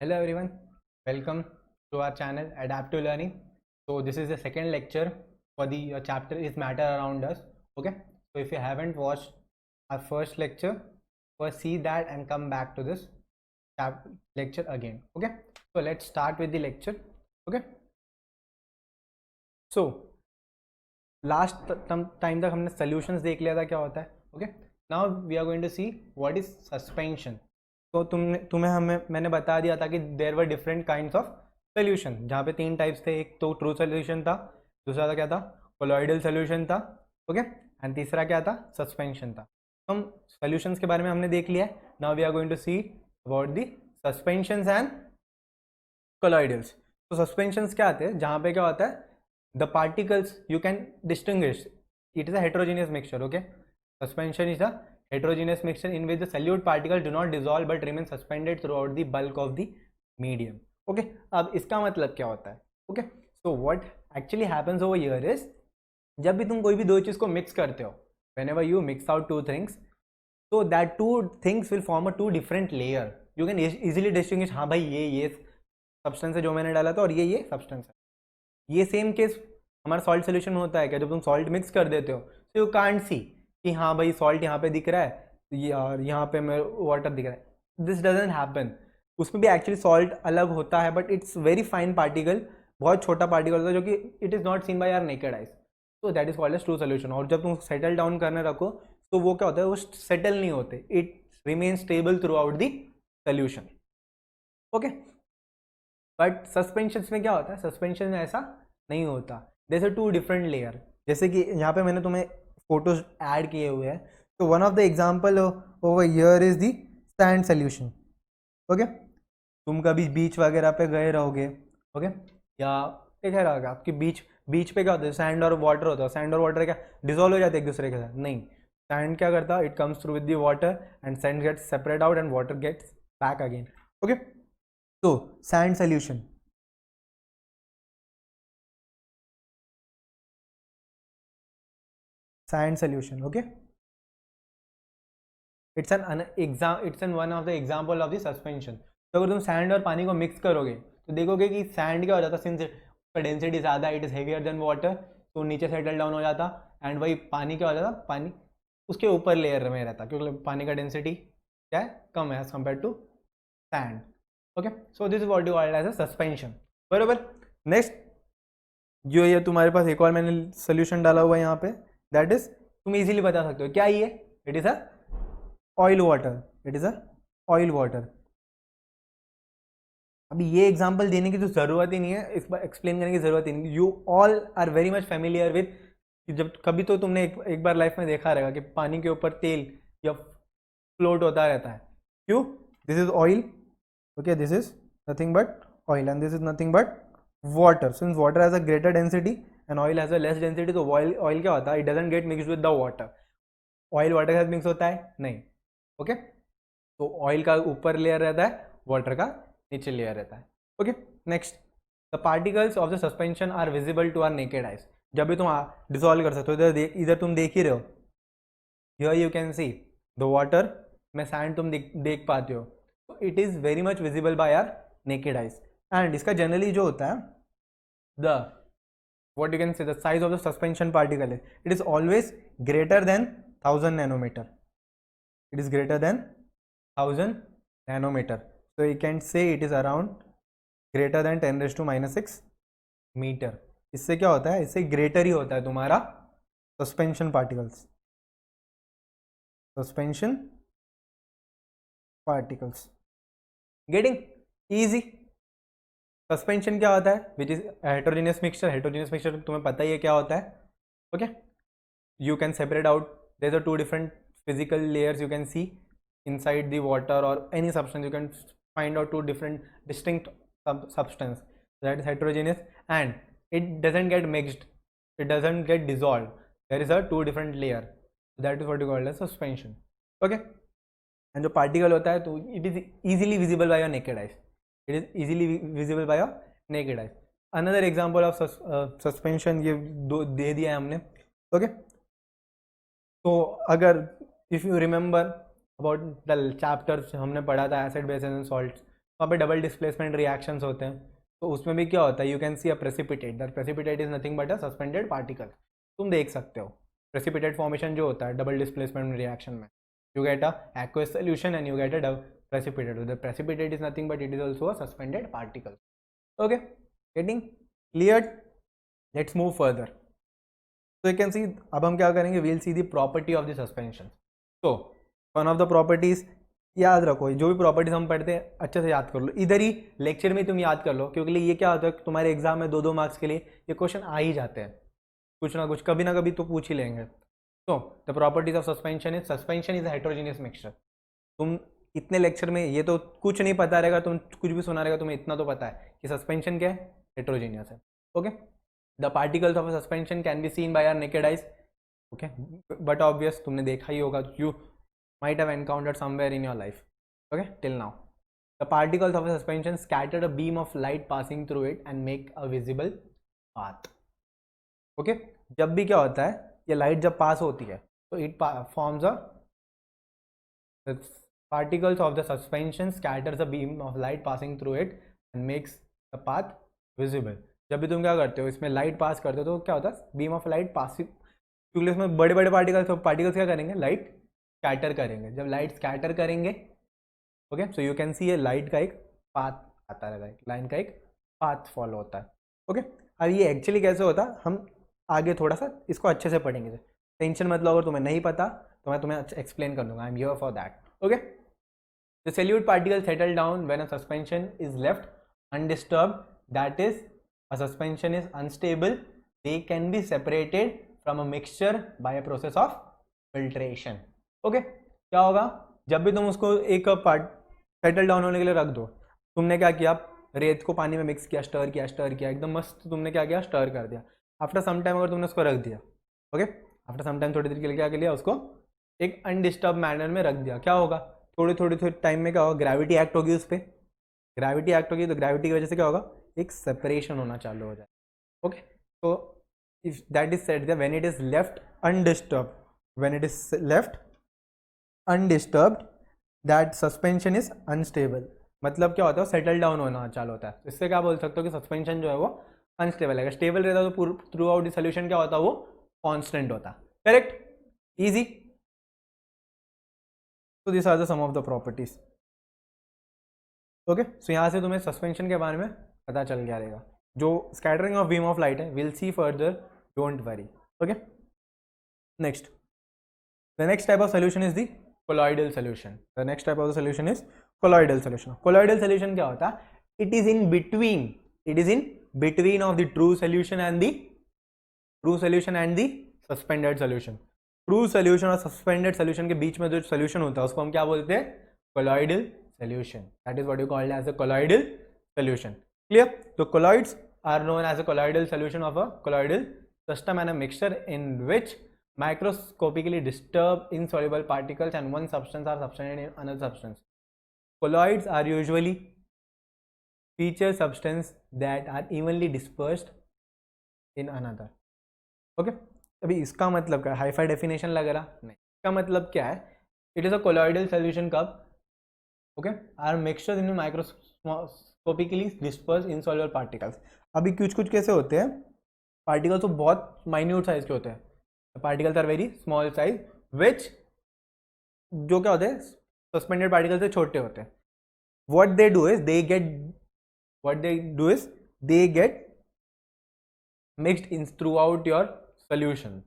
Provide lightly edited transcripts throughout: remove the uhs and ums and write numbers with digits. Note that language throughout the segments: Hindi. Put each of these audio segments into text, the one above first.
Hello everyone, welcome to our channel Adaptive Learning. So this is the second lecture for the chapter is matter around us. Okay, so if you haven't watched our first lecture, first see that and come back to this lecture again. Okay, so let's start with the lecture. Okay, so last time तक हमने सॉल्यूशंस देख लिया था क्या होता है. Okay, now we are going to see what is suspension. तो मैंने बता दिया था कि there were different kinds of solution, जहाँ पे तीन टाइप्स थे. एक तो ट्रू सोल्यूशन था, दूसरा था क्या था, कोलॉइडल सोल्यूशन था. ओके, एंड तीसरा क्या था, सस्पेंशन था. हम सोल्यूशंस के बारे में हमने देख लिया है. Now we are going to see about the suspensions and colloidals. तो सस्पेंशंस क्या आते हैं, जहाँ पे क्या होता है, the particles you can distinguish, it is a heterogeneous mixture. Okay, suspension is a heterogeneous mixture in which the solute particles do not dissolve but remain suspended throughout the bulk of the medium. Okay, अब इसका मतलब क्या होता है. Okay, so what actually happens over here is, जब भी तुम कोई भी दो चीज को मिक्स करते हो, whenever you mix out two things, so that two things will form a two different layer. You can easily distinguish, हाँ भाई ये सब्सटेंस है जो मैंने डाला था और ये सब्सटेंस है. ये सेम केस हमारा सॉल्ट सोल्यूशन में होता है क्या, जब तुम सॉल्ट मिक्स कर देते हो तो यू कांट सी कि हाँ भाई सॉल्ट यहाँ पे दिख रहा है ये और यहाँ पे मेरे वाटर दिख रहा है. This doesn't happen. उसमें भी एक्चुअली सॉल्ट अलग होता है, but it's very fine particle, बहुत छोटा पार्टिकल होता है जो कि it is not seen by our naked eyes. तो that is called as true solution. और जब तुम सेटल डाउन करने रखो तो वो क्या होता है, वो सेटल नहीं होते, it remain stable through out the solution. Okay, but suspension में क्या होता है, सस्पेंशन में ऐसा नहीं होता. जैसे टू डिफरेंट लेयर, जैसे कि यहाँ पे मैंने तुम्हें फोटोज ऐड किए हुए हैं. तो one of the example over here is the sand solution. Okay, तुम कभी बीच वगैरह पे गए रहोगे. ओके, या देखा रहोगे आपकी बीच पे क्या होता है, सैंड और वाटर होता है. सैंड और वाटर क्या डिजोल्व हो जाते हैं एक दूसरे के साथ? नहीं, सैंड क्या करता है, it comes through with the water and sand gets separate out and water gets back again. Okay, तो sand solution, sand solution. Okay, it's one of the example of the suspension. तो अगर तुम सैंड और पानी को मिक्स करोगे तो देखोगे कि सैंड क्या हो जाता है, सिंस उसका डेंसिटी ज़्यादा, it is heavier than water, तो नीचे सेटल डाउन हो जाता. एंड वही पानी क्या हो जाता, पानी उसके ऊपर लेयर में रहता, क्योंकि पानी का डेंसिटी क्या है, कम है as compare to sand. Okay, so this is what you called as a suspension. बरोबर. नेक्स्ट जो ये तुम्हारे पास एक और मैंने सोल्यूशन डाला हुआ है यहाँ पे, दैट इज, तुम इजीली बता सकते हो क्या ये, it is a oil water. It is a oil water. अभी ये एग्जांपल देने की तो जरूरत ही नहीं है, इस बार एक्सप्लेन करने की जरूरत ही नहीं. You all are very much familiar with, जब कभी तो तुमने एक बार लाइफ में देखा रहेगा कि पानी के ऊपर तेल या फ्लोट होता रहता है. क्यों? This is oil. Okay, this is nothing but oil and this is nothing but water. Since water has a greater density and oil has a less density, तो oil क्या होता है, it doesn't get mixed with the water. oil water के साथ मिक्स होता है नहीं. ओके, तो ऑयल का ऊपर लेयर रहता है, वाटर का नीचे लेयर रहता है. Okay, next, the particles of the suspension are visible to our naked eyes. जब भी तुम डिसॉल्व कर सकते हो, इधर तुम देख ही रहे हो, here you can see the water में सैंड तुम देख पाते हो. It is very much visible by our naked eyes. And इसका जनरली जो होता है, what you can say, the size of the suspension particle, it is always greater than 1000 nanometer. It is greater than 1000 nanometer. So you can say it is around greater than 10 raised to minus 6 meter. इससे क्या होता है, इससे ग्रेटर ही होता है तुम्हारा suspension particles. Suspension particles, getting easy. Suspension क्या होता है, which is heterogeneous mixture. Heterogeneous mixture तुम्हें पता ही है क्या होता है. Okay, you can separate out, there are two different physical layers you can see inside the water और any substance. You can find out two different distinct substance, that is heterogeneous, and it doesn't get mixed, it doesn't get dissolved. There is a two different layer, that is what you call as suspension. Okay, and जो पार्टिकल होता है तो it is easily visible by your naked eyes. It is easily visible by your naked eyes. Another example of suspension ये दे दिया है हमने. Okay, तो अगर if you remember about the chapters हमने पढ़ा था एसिड बेस एंड सॉल्ट, वहाँ पे डबल डिस्प्लेसमेंट रिएक्शंस होते हैं, तो उसमें भी क्या होता है, you can see a precipitate, that precipitate is nothing but a suspended particle. तुम देख सकते हो प्रेसिपिटेट फॉर्मेशन जो होता है डबल डिस्प्लेसमेंट रिएक्शन में, you get a aqueous solution and you get a precipitate. The precipitate is nothing but it is also a suspended particle. Okay, getting cleared? Let's move further. So you can see, अब हम क्या करेंगे, we'll see the property of the suspension. So one of the properties, याद रखो, जो भी प्रॉपर्टीज हम पढ़ते हैं अच्छे से याद कर लो, इधर ही लेक्चर में तुम याद कर लो, क्योंकि ये क्या होता है तुम्हारे एग्जाम में 2-2 मार्क्स के लिए ये क्वेश्चन आ ही जाते हैं, कुछ ना कुछ कभी ना कभी तो पूछ ही लेंगे। तो the properties of suspension is heterogeneous mixture. तुम इतने लेक्चर में ये तो कुछ नहीं पता रहेगा, तुम कुछ भी सुना रहेगा, तुम्हें इतना तो पता है कि सस्पेंशन क्या है, हेट्रोजीनियस है। Okay, the particles of suspension can be seen by our naked eyes. Okay, but obvious तुमने देखा ही होगा, you might have encountered somewhere in your life, okay, till now. The particles of a suspension scatter a beam of light passing through it and make a visible path. Okay, जब भी क्या होता है, ये लाइट जब पास होती है तो it forms a, the particles of the suspension scatters a beam of light passing through it and makes the path visible. जब भी तुम क्या करते हो, इसमें लाइट पास करते हो तो क्या होता है, बीम ऑफ लाइट पासिंग, क्योंकि इसमें बड़े बड़े पार्टिकल्स क्या करेंगे, लाइट स्कैटर करेंगे। जब लाइट स्कैटर करेंगे, ओके, सो यू कैन सी ये लाइट का एक पाथ आता है, लाइन का एक पाथ फॉलो होता है। ओके, अब ये एक्चुअली कैसे होता है हम आगे थोड़ा सा इसको अच्छे से पढ़ेंगे, टेंशन मत लो, अगर तुम्हें नहीं पता तो मैं तुम्हें एक्सप्लेन कर दूंगा, I am here for that. Okay, the solute particle settle down when a suspension is left undisturbed, that is a suspension is unstable, they can be separated from a mixture by a process of filtration. Okay, क्या होगा, जब भी तुम उसको एक पार्ट सेटल डाउन होने के लिए रख दो, तुमने क्या किया, रेत को पानी में मिक्स किया, स्टर किया एकदम मस्त, तुमने क्या किया, स्टर कर दिया। आफ्टर सम टाइम अगर तुमने उसको रख दिया, ओके, आफ्टर सम टाइम थोड़ी देर के लिए क्या किया, उसको एक अनडिस्टर्ब मैनर में रख दिया, क्या होगा, थोड़ी टाइम में क्या होगा, ग्रेविटी एक्ट होगी उस पर, ग्रेविटी एक्ट होगी तो ग्रेविटी की वजह से क्या होगा, एक सेपरेशन होना चालू हो जाए। ओके, तो if that is set when it is left undisturb, when it is left undisturbed, that suspension is unstable. मतलब क्या होता है, सेटल डाउन होना चालू होता है। इससे क्या बोल सकते हो कि सस्पेंशन जो है वो अनस्टेबल है। स्टेबल रहता है तो थ्रू आउट द सोल्यूशन क्या होता है, वो कांस्टेंट होता है। Correct, easy. तो this are the some of the properties. Okay, so यहाँ से तुम्हें सस्पेंशन के बारे में पता चल गया रहेगा। जो scattering of beam of light है, will see further, don't worry. Okay, next, the next type of solution is the colloidal solution. The next type of the solution is colloidal solution. Colloidal solution क्या होता है, it is in between of the true solution and the suspended solution. True solution और सस्पेंडेड सोल्यूशन के बीच में जो सोल्यूशन होता है उसको हम क्या बोलते हैं, colloidal solution. That is what you called as a colloidal solution. Clear? तो colloids are known as a colloidal solution of a colloidal system and a mixture in which microscopically disturbed insoluble particles and one substance are substituted in another substance. Colloids are usually feature substance that are evenly dispersed in another. Okay? अभी इसका मतलब क्या है, हाईफाई डेफिनेशन लग रहा नहीं, इसका मतलब क्या है, it is a colloidal solution कब, okay, are mixture in microscopically disperse insoluble particles. अभी कुछ कुछ कैसे होते हैं, पार्टिकल्स तो बहुत माइन्यूट साइज के होते हैं, particles are very small size which, जो क्या होते हैं सस्पेंडेड पार्टिकल से छोटे होते हैं। What they do is they get mixed in through out your solution,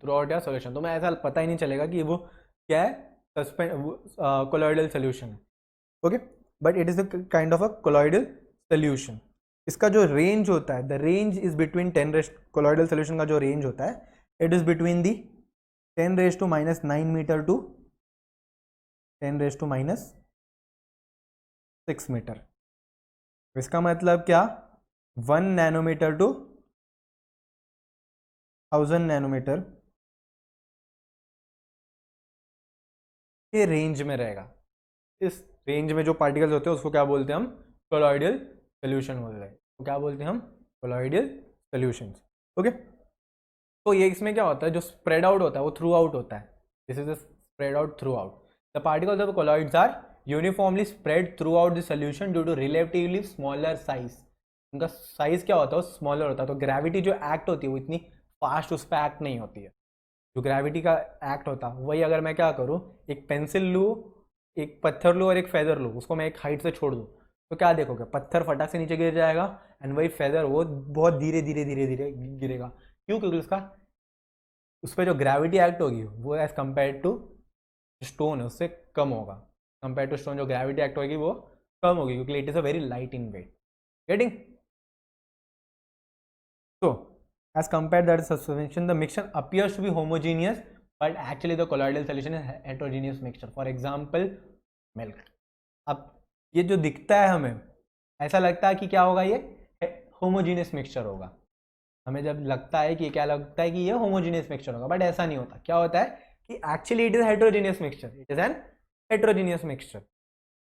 तुम्हें ऐसा पता ही नहीं चलेगा कि वो क्या है, कोलॉइडल सोल्यूशन है। Okay, but it is the kind of a colloidal solution. इसका जो रेंज होता है, the range is between 10 colloidal solution का जो रेंज होता है, it is between the 10⁻⁹ metre to 10⁻⁶ metre. इसका मतलब क्या, 1 नैनोमीटर टू 1000 नैनोमीटर के रेंज में रहेगा। इस रेंज में जो पार्टिकल्स होते हैं उसको क्या बोलते हैं हम, कोलॉइडल सोल्यूशन बोल रहे हैं। तो क्या बोलते हैं हम, कोलॉइडल सोल्यूशंस। ओके, तो ये इसमें क्या होता है, जो स्प्रेड आउट होता है वो थ्रू आउट होता है। This is spread out throughout. The particles of colloids are uniformly spread throughout the solution due to relatively smaller size. उनका साइज क्या होता है, वो स्मॉलर होता है, तो ग्रेविटी जो एक्ट होती है वो इतनी फास्ट उस पर एक्ट नहीं होती है। जो ग्रेविटी का एक्ट होता है वही अगर मैं क्या करूँ, एक पेंसिल लूँ, एक पत्थर लूँ और एक फेदर लूँ, उसको मैं एक हाइट से छोड़ दूँ, तो क्या देखोगे, पत्थर फटाक से नीचे गिर जाएगा एंड वही फेदर वो बहुत धीरे धीरे धीरे धीरे गिरेगा। क्यों? क्योंकि उसका उस पर जो ग्रेविटी एक्ट होगी वो एज कम्पेयर टू स्टोन है उससे कम होगा। कंपेयर टू स्टोन जो ग्रेविटी एक्ट होगी वो कम होगी, क्योंकि it is a very light in weight. Getting? So, as compared that suspension, the mixture appears to be homogeneous, but actually the colloidal solution is heterogeneous mixture. For example, milk. अब ये जो दिखता है हमें ऐसा लगता है कि क्या होगा, ये होमोजीनियस मिक्सचर होगा। हमें जब लगता है कि क्या लगता है कि ये होमोजीनियस मिक्सचर होगा, बट ऐसा नहीं होता। क्या होता है कि actually it is heterogeneous mixture, it is N heterogeneous mixture.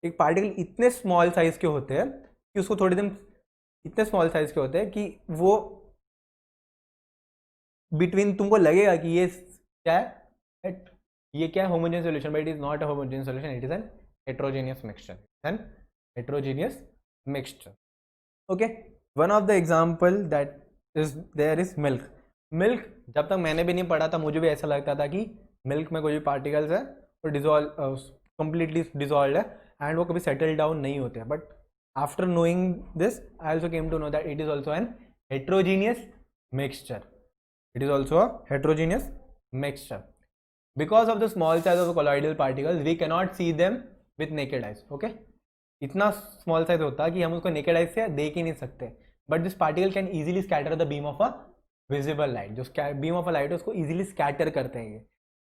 एक पार्टिकल इतने स्मॉल साइज के होते हैं कि उसको थोड़ी देर इतने स्मॉल साइज के होते हैं कि वो बिटवीन तुमको लगेगा कि ये क्या है, ये क्या है, homogeneous solution, but it is not a homogeneous solution, it is an heterogeneous mixture, an heterogeneous mixture. Okay, one of the example that is there is milk. Milk जब तक मैंने भी नहीं पढ़ा था मुझे भी ऐसा लगता था कि मिल्क में कोई भी पार्टिकल्स है वो डिजॉल्व कंप्लीटली डिजॉल्व है एंड वो कभी सेटल डाउन नहीं होते हैं, but after knowing this I also came to know that it is also an heterogeneous mixture. It is also a heterogeneous mixture. Because of the small size of the colloidal particles, we cannot see them with naked eyes. Okay? इतना small size होता है कि हम उसको naked eyes से देख ही नहीं सकते. But this particle can easily scatter the beam of a visible light. जो beam of a light है उसको easily scatter करते हैं ये.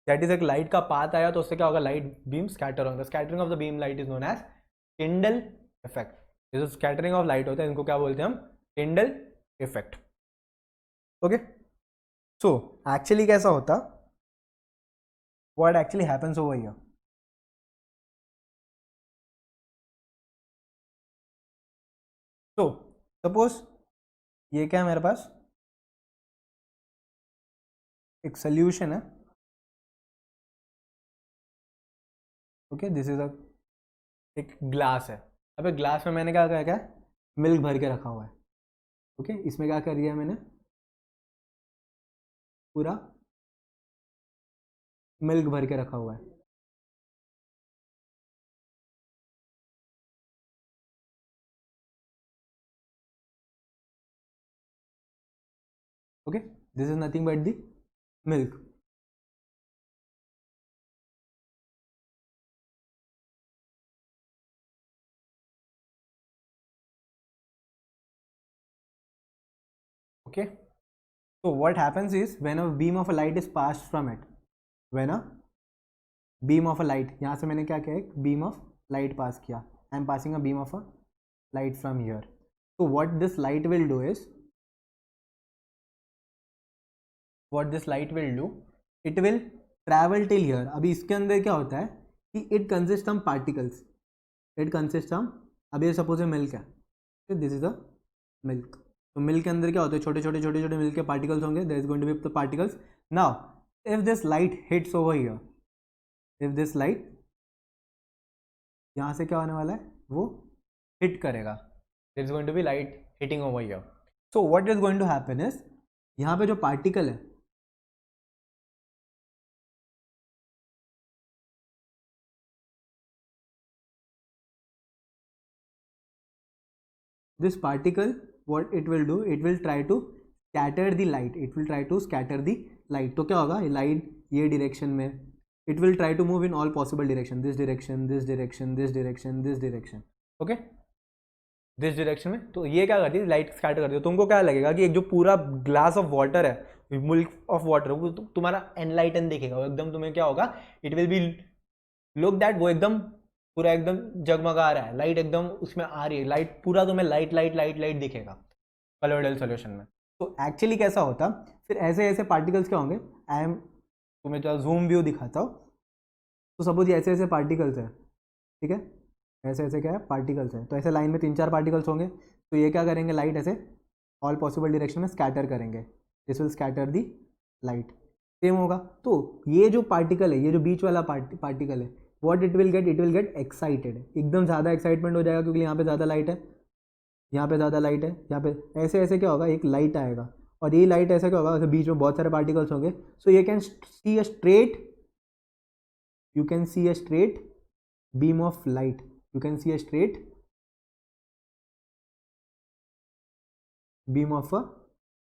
That is एक light का path आया तो उससे क्या होगा, light beam scatter होगा. Scattering of the beam light is known as Tyndall effect. जो scattering of light होता है इनको क्या बोलते हैं हम, Tyndall effect. Okay, so actually कैसा होता, what actually happens over here. तो सपोज ये क्या है मेरे पास, एक सोल्यूशन है। ओके, दिस इज अ एक ग्लास है। अब एक ग्लास में मैंने क्या क्या क्या मिल्क भर के रखा हुआ है। ओके, इसमें क्या कर दिया मैंने, पूरा मिल्क भर के रखा हुआ है। Okay, this is nothing but the milk. Okay, so what happens is when a beam of a light is passed from it, when a beam of a light, यहाँ से मैंने क्या किया, एक beam of light pass किया, I am passing a beam of a light from here. So what this light will do is, what this light will do, it will travel till here. अभी इसके अंदर क्या होता है कि it consists of particles, it consists of, अभी सपोज मिल्क है, दिस इज अ मिल्क, तो मिल्क के अंदर क्या होता है, छोटे छोटे छोटे छोटे मिल्क के पार्टिकल्स होंगे, there is going to be the particles. Now if this light hits over here, if this light यहाँ से क्या होने वाला है, वो हिट करेगा, there is going to be light hitting over here. So what is going to happen is, यहाँ पे जो पार्टिकल है, this particle, what it will do, it will try to scatter the light, it will try to scatter the light। तो क्या होगा, लाइट ये डायरेक्शन में, it will try to move in all possible direction, this direction, this direction, this direction, this direction, okay, this direction में। तो ये क्या करती है, लाइट स्कैटर करती है। तुमको क्या लगेगा कि एक जो पूरा ग्लास ऑफ वाटर है, मिल्क ऑफ वाटर, वो तुम्हारा एनलाइटन दिखेगा, वो एकदम तुम्हें क्या होगा, it will be look that वो एकदम पूरा एकदम जगमगा रहा है, लाइट एकदम उसमें आ रही है, लाइट पूरा तुम्हें लाइट लाइट लाइट लाइट दिखेगा कॉलोइडल सॉल्यूशन में। तो एक्चुअली कैसा होता, फिर ऐसे ऐसे पार्टिकल्स क्या होंगे, आई एम तुम्हें जो जूम व्यू दिखाता हूँ। तो सपोज ये ऐसे ऐसे पार्टिकल्स है, ठीक है, ऐसे ऐसे क्या है पार्टिकल्स है, तो ऐसे लाइन में 3-4 पार्टिकल्स होंगे, तो ये क्या करेंगे, लाइट ऐसे ऑल पॉसिबल डायरेक्शन में स्कैटर करेंगे, this will scatter the light, same होगा। तो ये जो पार्टिकल है, ये जो बीच वाला पार्टिकल है, what it will get excited, एकदम ज़्यादा एक्साइटमेंट हो जाएगा क्योंकि यहाँ पे ज़्यादा लाइट है, यहाँ पे ज़्यादा लाइट है, यहाँ पे ऐसे ऐसे क्या होगा, एक लाइट आएगा और ये लाइट ऐसे क्या होगा, बीच में बहुत सारे पार्टिकल्स होंगे, सो you can see a straight beam of light, you can see a straight beam of a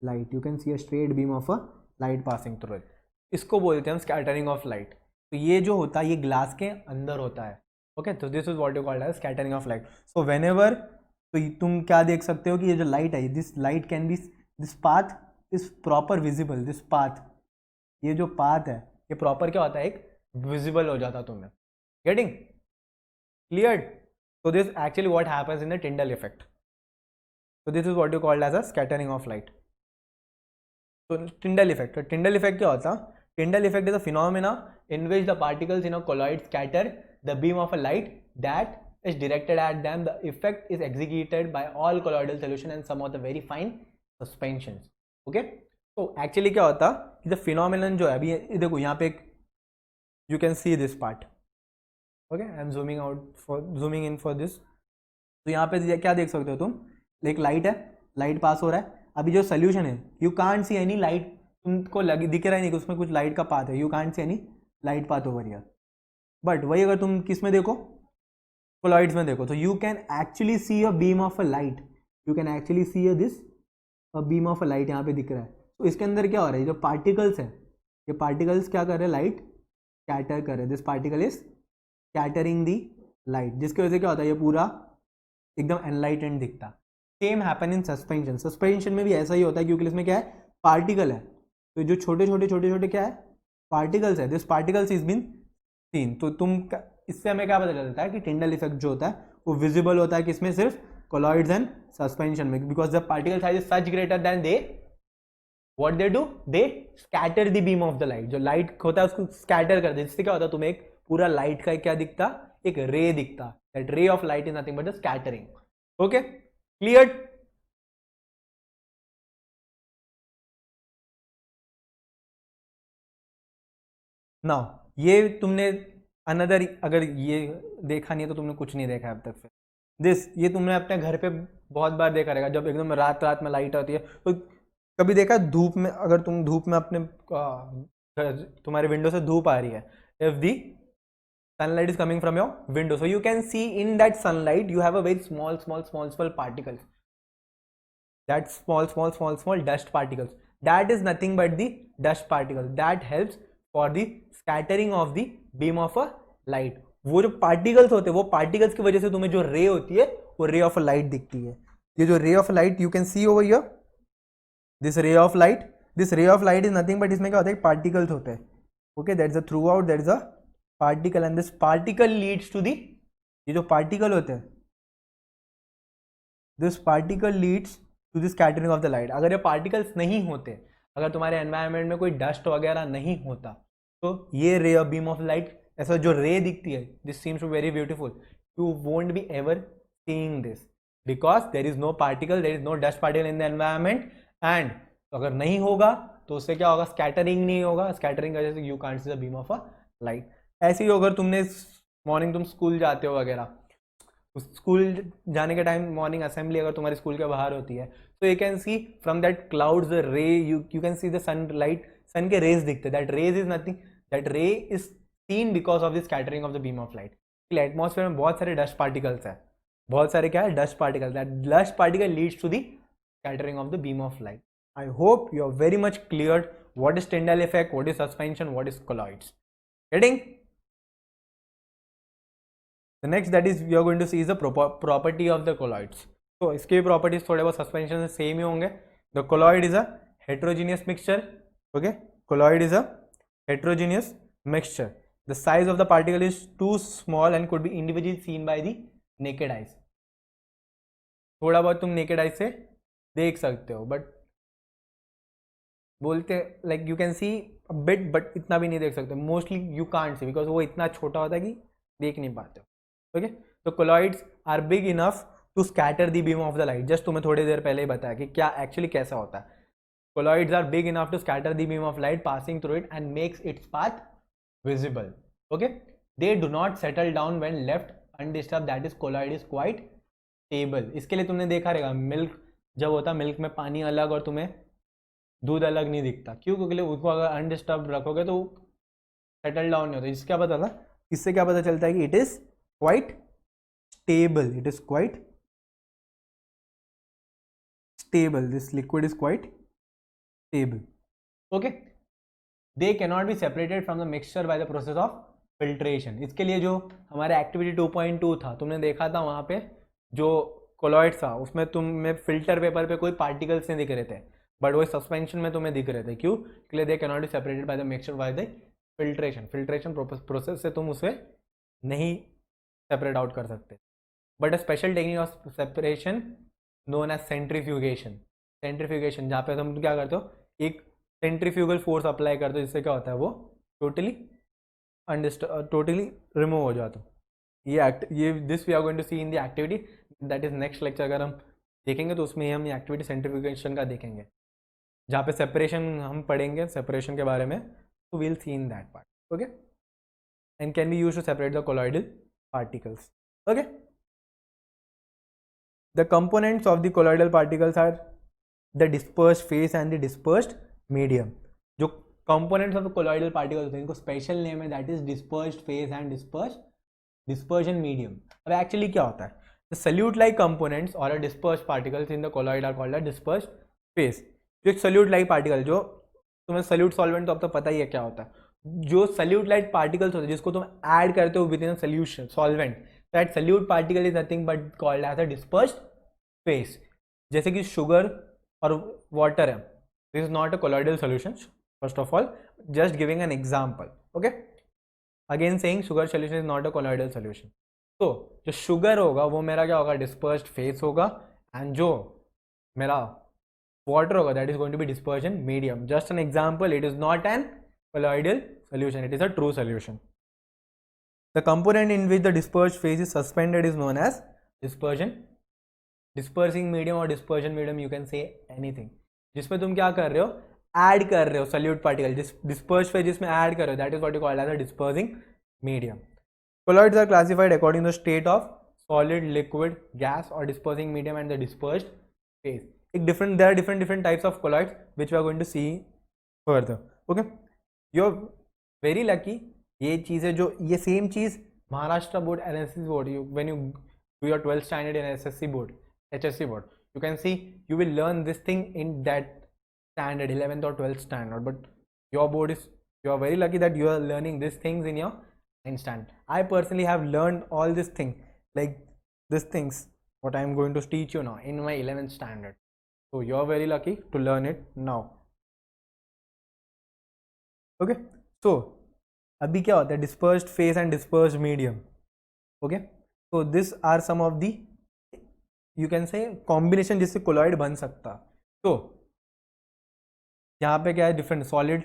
light, you can see a straight beam of a light passing through it. इसको बोलते हैं हम स्कैटरिंग ऑफ लाइट। तो ये जो होता है ये ग्लास के अंदर होता है, ओके, तो this is what you called as scattering of light. So whenever, तो तुम क्या देख सकते हो कि ये जो लाइट है, this light can be, this path is proper visible, this path, ये जो पाथ है ये प्रॉपर क्या होता है, एक विजिबल हो जाता तुम्हें, getting cleared? So this actually what happens in the Tyndall effect. So this is what you called as a scattering of light. So Tyndall effect. So Tyndall effect क्या होता? Tyndall effect is a phenomena in which the particles in a colloid scatter the beam of a light that is directed at them. The effect is executed by all colloidal solution and some of the very fine suspensions. Okay? So actually क्या होता? The phenomenon जो है अभी देखो यहाँ पे you can see this part. Okay, I am zooming in for this. तो यहाँ पे क्या देख सकते हो तुम, एक लाइट है, लाइट पास हो रहा है, अभी जो सोल्यूशन है you can't see any light, तुमको दिख रहा ही नहीं कि उसमें कुछ लाइट का पाथ है, you can't see any light path over here, but वही अगर तुम किस में देखो, कोलॉइड्स में देखो, तो you can actually see a beam of a light, you can actually see a this a beam of a light, यहाँ पे दिख रहा है। तो इसके अंदर क्या हो रहा है, जो पार्टिकल्स है, ये पार्टिकल्स क्या कर रहे हैं, लाइट स्कैटर कर रहे हैं, this particle is scattering the light, जिसकी वजह से क्या होता है, ये पूरा एकदम एनलाइटेंड दिखता। Same happen in suspension, suspension में भी ऐसा ही होता है क्योंकि इसमें क्या है, पार्टिकल है, तो जो छोटे छोटे क्या है, पार्टिकल्स है, this particles is been seen. तो तुम इससे हमें क्या पता चलता है कि टिंडल इफेक्ट जो होता है वो विजिबल होता है किसमें, सिर्फ कोलॉइड्स एंड सस्पेंशन में, because the particle size is such greater than they what they do, they scatter the beam of the light, जो लाइट होता है उसको स्कैटर कर दे, जिससे क्या होता है, तुम्हें एक पूरा लाइट का क्या दिखता, एक रे दिखता, that ray of light is nothing but the scattering. Okay, clear? Now ये तुमने अनदर, अगर ये देखा नहीं है तो तुमने कुछ नहीं देखा अब तक। फिर दिस, ये तुमने अपने घर पे बहुत बार देखा रहेगा, जब एकदम रात रात में लाइट आती है, तो कभी देखा धूप में, अगर तुम धूप में अपने तुम्हारे विंडो से धूप आ रही है, if the sunlight is coming from your window, so you can see in that sunlight you have a very small particles, that small dust particles, that is nothing but the dust particles that helps for the scattering of the beam of a light। वो जो particles होते हैं, वो particles की वजह से तुम्हें जो ray होती है वो ray of a light दिखती है। ये जो ray of light you can see over here, this ray of light is nothing but इसमें क्या होता है, particles होते हैं, okay, that's a throughout, that is a particle, and this particle leads to the, ये जो पार्टिकल होते हैं, this particle leads to the scattering of the light. अगर ये पार्टिकल्स नहीं होते, अगर तुम्हारे एनवायरनमेंट में कोई डस्ट वगैरह नहीं होता, तो ये ray of beam of light, ऐसा जो रे दिखती है, this seems to very beautiful, you won't be ever seeing this because there is no particle, there is no dust particle in the environment, and अगर नहीं होगा तो उससे क्या होगा, स्कैटरिंग नहीं होगा, स्कैटरिंग की वजह से you can't see the beam of a light. ऐसे ही अगर तुमने मॉर्निंग तुम स्कूल जाते हो वगैरह, स्कूल जाने के टाइम मॉर्निंग असेंबली अगर तुम्हारे स्कूल के बाहर होती है, तो you can see from that clouds ray, you can see the sunlight, sun के रेज दिखते, that rays is nothing, that ray is seen because of the scattering of the beam of light. Atmosphere में बहुत सारे डस्ट पार्टिकल्स है, बहुत सारे क्या है, dust particle, that dust particle leads to the scattering of the beam of light. I hope you are very much clear what is Tyndall effect, what is suspension, what is colloids. Getting? The next that is we are going to see is the property of the colloids. So इसके properties थोड़े बहुत suspension से same ही होंगे। The colloid is a heterogeneous mixture. Okay, colloid is a heterogeneous mixture. The size of the particle is too small and could be individually seen by the naked eyes. थोड़ा बहुत तुम naked eyes से देख सकते हो, but बोलते like you can see a bit, but इतना भी नहीं देख सकते। Mostly you can't see because वो इतना छोटा होता है कि देख नहीं पाते हो। ओके, तो colloids are big enough to scatter the beam of the light. Just तुम्हें थोड़ी देर पहले ही बताया कि क्या एक्चुअली कैसा होता है। Colloids are big enough to scatter the beam of light passing through it and makes its path visible. Okay, they do not settle down when left undisturb, that is colloid is quite stable. इसके लिए तुमने देखा रहेगा मिल्क जब होता, मिल्क में पानी अलग और तुम्हें दूध अलग नहीं दिखता, क्यों? क्योंकि उसको अगर अनडिस्टर्ब रखोगे तो सेटल डाउन नहीं होता। इससे क्या पता था, इससे क्या पता चलता है कि it is quite stable, it is quite stable, this liquid is quite stable. Okay, they cannot be separated from the mixture by the process of filtration. इसके लिए जो हमारे एक्टिविटी 2.2 था, तुमने देखा था वहाँ पे जो कोलॉइड था उसमें तुम्हें फिल्टर पेपर पे कोई पार्टिकल्स नहीं दिख रहे थे, बट वो सस्पेंशन में तुम्हें दिख रहे थे। क्यों? क्योंकि they cannot be separated by the mixture by the filtration. Filtration process से तुम उसे नहीं सेपरेट आउट कर सकते। But a special technique of separation known as centrifugation. Centrifugation जहाँ पे तुम क्या करते हो, एक सेंट्रीफ्यूगल फोर्स अप्लाई करते हो, जिससे क्या होता है वो टोटली रिमूव हो जाता है। ये this we are going to see in the activity, that is next lecture. अगर हम देखेंगे तो उसमें हम एक्टिविटी सेंट्रीफ्यूगेशन का देखेंगे, जहाँ पे सेपरेशन हम पढ़ेंगे, सेपरेशन के बारे में, तो we'll see in that part. Okay, and can be used to separate the colloidal particles. Okay, the components of the colloidal particles are the dispersed phase and the dispersed medium. जो components of the colloidal particles होते हैं इनको special name है, that is dispersed phase and dispersion medium. अब actually क्या होता है, the solute like components or a dispersed particles in the colloid are called a dispersed phase. जो एक solute like particle, जो तुम्हें solute solvent तो अब तो पता ही है क्या होता है, जो solute like particles होते हैं जिसको तुम add करते हो within a solution solvent, that solute particle is nothing but called as a dispersed phase. जैसे कि शुगर और वाटर है, this is not a colloidal solution. First of all just giving an example. Okay, again saying sugar solution is not a colloidal solution. तो जो शुगर होगा वो मेरा क्या होगा, डिस्पर्स्ड फेस होगा, एंड जो मेरा वाटर होगा that is going to be dispersion medium. Just an example, it is not an colloidal solution, it is a true solution. The component in which the dispersed phase is suspended is known as dispersing medium or dispersion medium, you can say anything. जिसमें तुम क्या कर रहे हो, ऐड कर रहे हो solute particle, dispersed phase जिसमें ऐड कर रहे हो, that is what you call as a dispersing medium. Colloids are classified according to the state of solid, liquid, gas or dispersing medium and the dispersed phase. There are different types of colloids which we are going to see further. Okay, you're very lucky. ये चीज़ें जो ये same cheese Maharashtra board, NSS board, when you do your 12th standard in SSC board, HSC board, you can see you will learn this thing in that standard 11th or 12th standard, but your board is, you are very lucky that you are learning these things in your 9th standard. I personally have learned all these things, like these things what I am going to teach you now in my 11th standard, so you are very lucky to learn it now. Okay, so अभी क्या होता है, dispersed phase and dispersed medium. Okay, तो this are some of the you can say combination जिससे कोलॉइड बन सकता. तो यहाँ पे क्या है, different solid,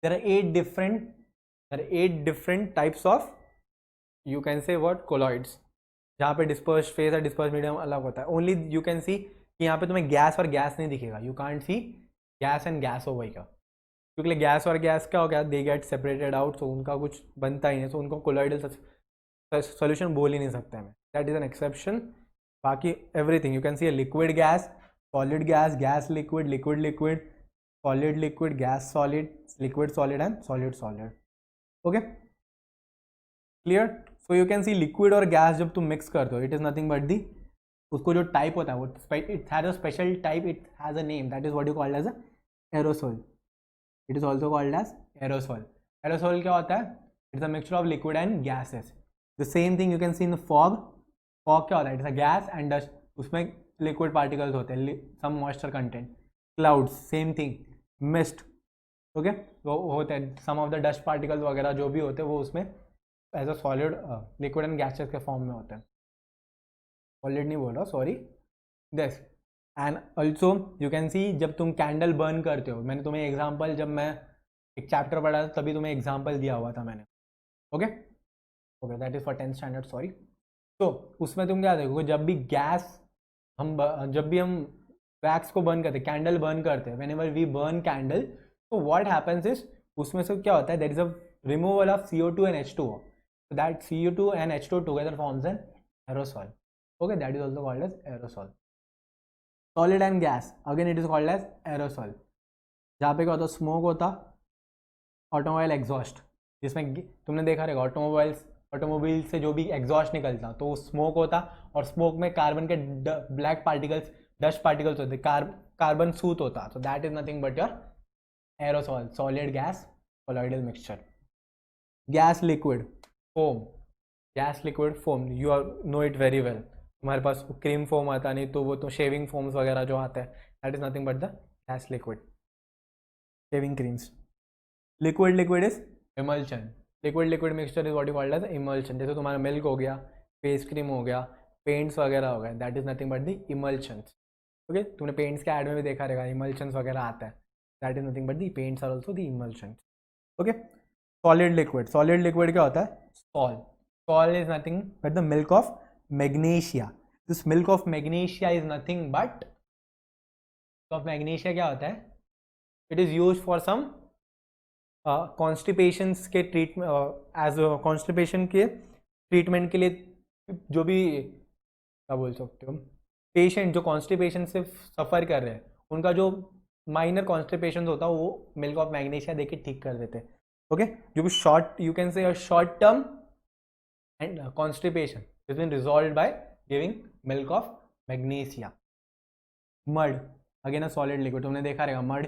there are 8 different types of you can say what colloids, जहाँ पे डिस्पर्स्ड फेस और डिस्पर्स्ड मीडियम अलग होता है. ओनली यू कैन सी कि यहाँ पे तुम्हें गैस और गैस नहीं दिखेगा, you can't see gas and gas हो का, क्योंकि गैस और गैस क्या हो गया, दे गेट सेपरेटेड आउट, सो उनका कुछ बनता ही नहीं, सो उनको कोलॉइडल सॉल्यूशन बोल ही नहीं सकते हैं. That is an exception. बाकी everything you can see liquid gas, solid gas, gas liquid, liquid liquid, solid liquid, gas solid, liquid solid and solid solid. Okay, clear. So you can see liquid और गैस जब तुम मिक्स करते हो, it is nothing but the, उसको जो टाइप होता है वो it has a special type, it has a name, that is what you called as a aerosol. It is also called as aerosol. Aerosol क्या होता है, it's a mixture of liquid and gases. The same thing you can see in the fog. Fog क्या होता है, it's a gas and dust. उसमें liquid particles होते हैं, some moisture content. Clouds same thing. Mist, okay, वो होते हैं, some of the dust particles वगैरह जो भी होते हैं वो उसमें as a solid liquid and gases के फॉर्म में होते हैं. Solid नहीं बोल रहा, sorry. this and also you can सी जब तुम कैंडल बर्न करते हो, मैंने तुम्हें एग्जाम्पल, जब मैं एक चैप्टर पढ़ा था तभी तुम्हें एग्जाम्पल दिया हुआ था मैंने. Okay okay, that is for 10th standard, sorry. तो उसमें तुम क्या देखोगे, जब भी गैस जब भी हम वैक्स को बर्न करते, कैंडल बर्न करते हैं, व्हेनेवर वी बर्न कैंडल, तो व्हाट हैपेंस इज, उसमें से क्या होता है, there is a removal of CO2 and H2O. So that Cu2 and H2 together forms an aerosol. Okay, that is also called as aerosol. Solid and gas, again it is called as aerosol. जहाँ पे क्या होता, स्मोक होता, ऑटोमोबाइल एग्जॉस्ट, जिसमें तुमने देखा रहेगा ऑटोमोबाइल से जो भी एग्जॉस्ट निकलता तो वो स्मोक होता, और स्मोक में कार्बन के ब्लैक पार्टिकल्स, डस्ट पार्टिकल्स होते, कार्बन सूत होता. So that is nothing but your aerosol, solid gas colloidal mixture. Gas liquid foam, gas liquid foam you are know it very well. तुम्हारे पास क्रीम फोम आता, नहीं तो वो तो शेविंग फोम्स वगैरह जो आते हैं, that is nothing but the gas liquid, shaving creams. Liquid is emulsion. Liquid mixture is what you called as emulsion. जैसे तुम्हारा मिल्क हो गया, फेस क्रीम हो गया, पेंट्स वगैरह हो गया, that is nothing but the emulsions. Okay, तुमने पेंट्स के ऐड में भी देखा रहेगा इमल्शंस वगैरह आता है, that is nothing but the paints are also the emulsions. Okay, solid liquid क्या होता है, sol is nothing but the milk of magnesia. This milk of magnesia is nothing but, of magnesia क्या होता है, it is use for some constipations के ट्रीटमेंट, एज कॉन्स्टिपेशन के ट्रीटमेंट के लिए, जो भी क्या बोल सकते हो, पेशेंट जो कॉन्स्टिपेशन से सफ़र कर रहे हैं, उनका जो माइनर कॉन्स्टिपेशन होता है वो मिल्क ऑफ मैग्नीशिया देके ठीक कर देते हैं. ओके, जो भी short, you can say short term and constipation is been resolved by giving milk of magnesia. Mud, again a solid liquid. तुमने देखा रहेगा मड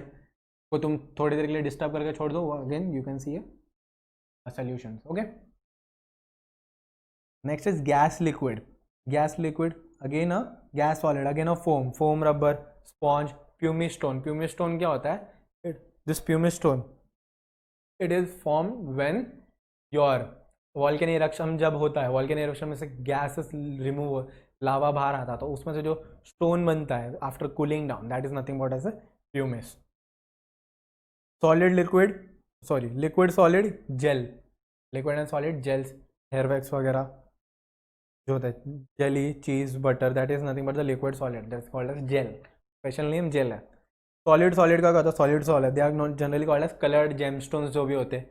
को तुम थोड़ी देर के लिए डिस्टर्ब करके छोड़ दो, again you can see a solution. Okay, next is gas liquid. Again a gas solid, again a foam rubber, sponge, pumice stone. Pumice stone क्या होता है, this pumice stone it is form when your volcanic eruption जब होता है, वॉल्केनिक इरप्शन में से गैसेस रिमूव, लावा बाहर आता, तो उसमें से जो स्टोन बनता है after cooling down, that is nothing but as a pumice. Liquid solid gel, liquid and solid gels, hair wax वगैरह जो होता है, jelly, cheese, butter, that is nothing but the liquid solid, that's called as gel. Special name gel है. सॉलिड का क्या होता है, solid they are not generally called as coloured gemstones जो भी होते हैं,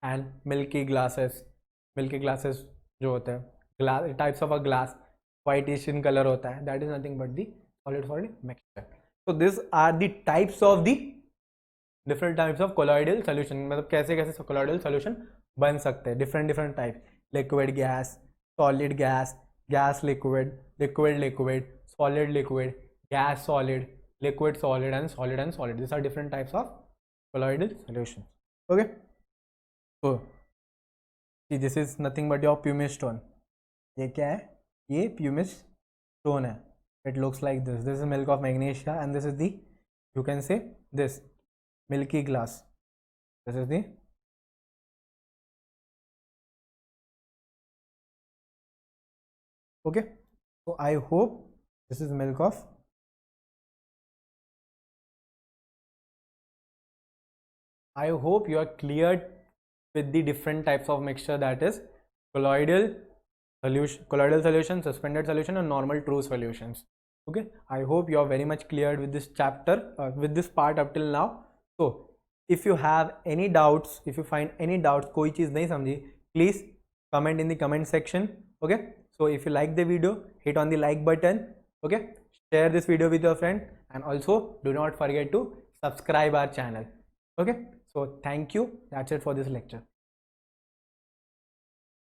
एंड मिल्की ग्लासेस जो होते हैं, glass types of a glass, whitish in colour होता है, that is nothing but the solid mixture. So this are the types of the different types of colloidal solution. मतलब कैसे कैसे कोलॉइडल सोल्यूशन बन सकते हैं, different type, liquid gas, solid gas, gas liquid, liquid, solid liquid, gas solid, liquid solid and solid. These are different types of colloidal solutions. Okay, so see, this is nothing but your pumice stone. ये क्या है, ये pumice stone है. It looks like this. This is milk of magnesia and this is the, you can say this milky glass. This is the okay. So I hope this is milk of, I hope you are cleared with the different types of mixture, that is colloidal solution, suspended solution and normal true solutions. Okay, I hope you are very much cleared with this chapter, with this part up till now. So if you have any doubts, if you find any doubts, कोई चीज़ नहीं समझी, please comment in the comment section. Okay, so if you like the video, hit on the like button. Okay, share this video with your friend and also do not forget to subscribe our channel. Okay, so thank you. That's it for this lecture.